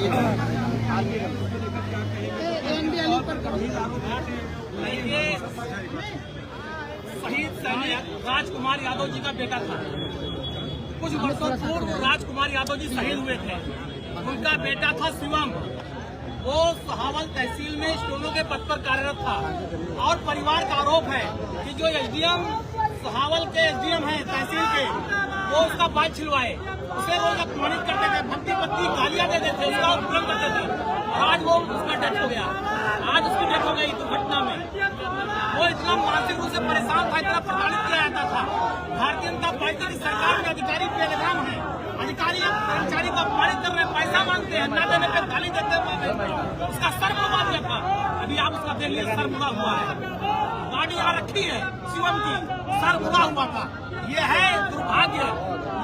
शहीद सैनिक राजकुमार यादव जी का बेटा था। कुछ वर्षों पूर्व राजकुमार यादव जी शहीद हुए थे। उनका बेटा था शिवम, वो सहावल तहसील में स्टोनों के पद पर कार्यरत था और परिवार का आरोप है कि जो एसडीएम सहावल के एसडीएम हैं तहसील के, वो उसका बाइक छिलवाए, उसे रोज अपमानित करते थे, भक्ति पत्ती गालियां दे देते थे, उसका उपयोग करते थे। आज वो उसका डेथ हो गया, आज उसकी डेथ हो गई दुर्घटना में। वो इतना मानसिक रूप से परेशान था, इतना प्रताड़ित किया जाता था। भारतीय जनता पार्टी की सरकार में अधिकारी बेलगाम है, अधिकारी कर्मचारी को अपमानित कर रहे, पैसा मांगते हैं, न देने पर गाली देते हैं। उसका सर मुड़ा दिया था, अभी आप उसका देख लीजिए, सर मुड़ा हुआ है। गाड़ी यहाँ रखी है शिवम की, सर मुड़ा हुआ था। ये है दुर्भाग्य,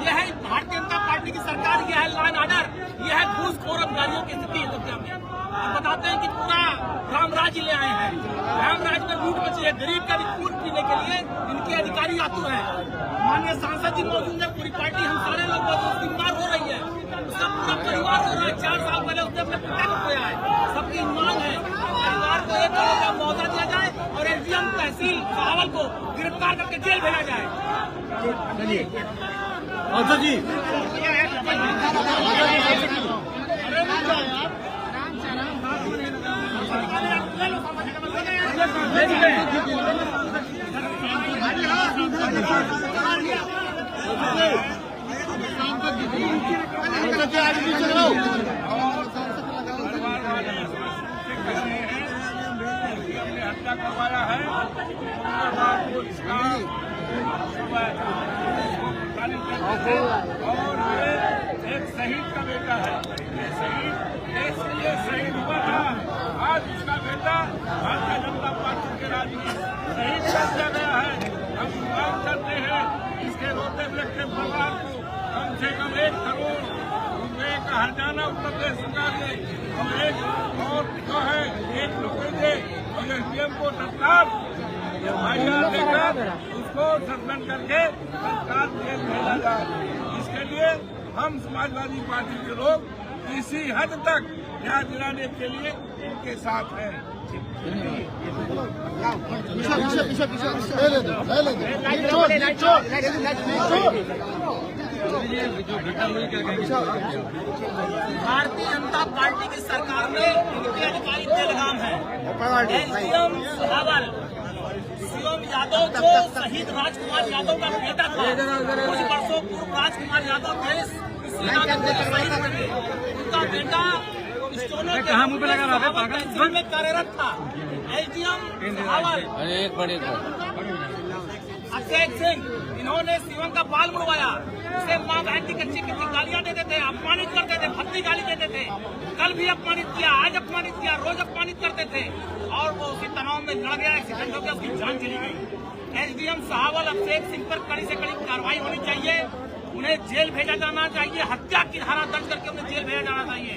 ये है भारतीय जनता पार्टी की सरकार, ये है लॉ एंड ऑर्डर, ये है घूसखोर अधिकारियों की स्थिति दुनिया में। अब बताते हैं कि पूरा रामराज ले आए हैं, रामराज में लूट मची है, गरीब का भी खून पीने के लिए इनके अधिकारी आतुर हैं। माननीय सांसद जी मौजूद है, पूरी पार्टी, हम सारे लोग बीमार हो रही है, उसका पूरा परिवार हो रहा है। 4 साल पहले उसने अपने पिता को खोया है। सबकी मांग है परिवार को 1 करोड़ का मुआवजा दिया जाए और एसडीएम तहसील सहावल को गिरफ्तार करके जेल भेजा जाए। जी हत्या करवाया है और ये एक शहीद का बेटा है। ये शहीद देश के लिए शहीद हुआ था, आज उसका बेटा भारतीय जनता पार्टी के राज में शहीद कर दिया गया है। हम मांग करते हैं इसके रोते व्यक्ति परिवार को कम से कम 1 करोड़ रुपए का हर्जाना उत्तर प्रदेश सरकार ने और एक और जो है 1 रुपये दे और एसडीएम को तत्काल मुआवजा देकर उसको सस्पेंड करके तत्काल जेल भेजा जाए। इसके लिए हम समाजवादी पार्टी के लोग इसी हद तक न्याय दिलाने के लिए उनके साथ हैं। भारतीय जनता पार्टी की सरकार में इनके अधिकारी बेलगाम है। एसडीएम सहावल शिवम यादव जो शहीद राजकुमार यादव का बेटा था, कुछ वर्षों पूर्व राजकुमार यादव देश सेना में शहीद हुए। उनका बेटा स्टोनों के तहसील में कार्यरत था। एसडीएम सहावल अक्षय सिंह, इन्होंने शिवम का बाल मुड़वाया, उसे मां बहन की कच्ची गालियां देते थे, अपमानित करते थे, भद्दी गाली देते थे। कल भी अपमानित किया, आज अपमानित किया, रोज अपमानित करते थे और वो उसी तनाव में लड़ गया, एक्सीडेंट हो गया, उसकी जान चली गई। एसडीएम सहावल अक्षय सिंह पर कड़ी से कड़ी कार्रवाई होनी चाहिए, उन्हें जेल भेजा जाना चाहिए, हत्या की धारा दर्ज करके उन्हें जेल भेजा जाना चाहिए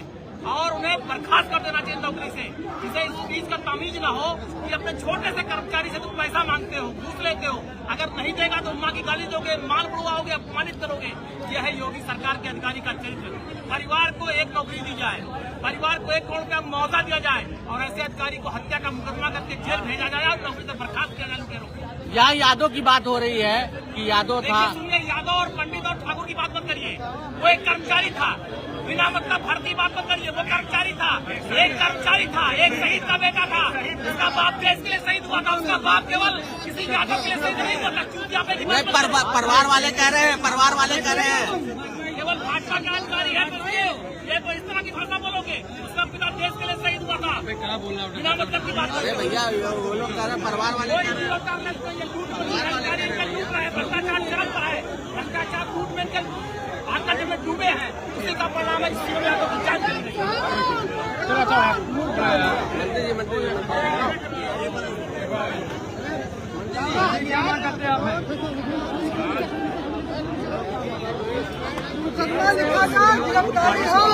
और उन्हें बर्खास्त कर देना चाहिए नौकरी से। जिसे इस चीज का तमीज न हो कि अपने छोटे से कर्मचारी से तुम पैसा मांगते हो, घूस लेते हो, अगर नहीं देगा तो मां की गाली दोगे, माल बुड़वाओगे, अपमानित करोगे। यह है योगी सरकार के अधिकारी का चरित्र। परिवार को 1 नौकरी दी जाए, परिवार को 1 करोड़ का मुआवजा दिया जाए और ऐसे अधिकारी को हत्या का मुकदमा करके जेल भेजा जाए और नौकरी से बर्खास्त किया जाए। यहाँ यादव की बात हो रही है कि यादव था, सुनिए, यादव और पंडित और ठाकुर की बात मत करिए, वो एक कर्मचारी था, बिना मतलब भर्ती बात मत करिए, वो कर्मचारी था, एक कर्मचारी था, एक शहीद का बेटा था, उसका बाप देश के लिए शहीद हुआ था, उसका बाप केवल किसी यादव के लिए शहीद नहीं हुआ था। परिवार वाले कह रहे हैं, परिवार वाले कह रहे हैं केवल भाजपा का अधिकारी है, ये तो इस तरह की भाषा बोलोगे, उसका पिता देश के लिए शहीद हुआ था, बिना मतलब की बात। अरे भैया वो लोग कह रहे हैं, परिवार वाले कह रहे हैं भ्रष्टाचार चल रहा है, भ्रष्टाचार लूट में आतंक में डूबे हैं, उसी का परिणाम है शिवम यादव की जान चली गई। गिरफ्तारी हो।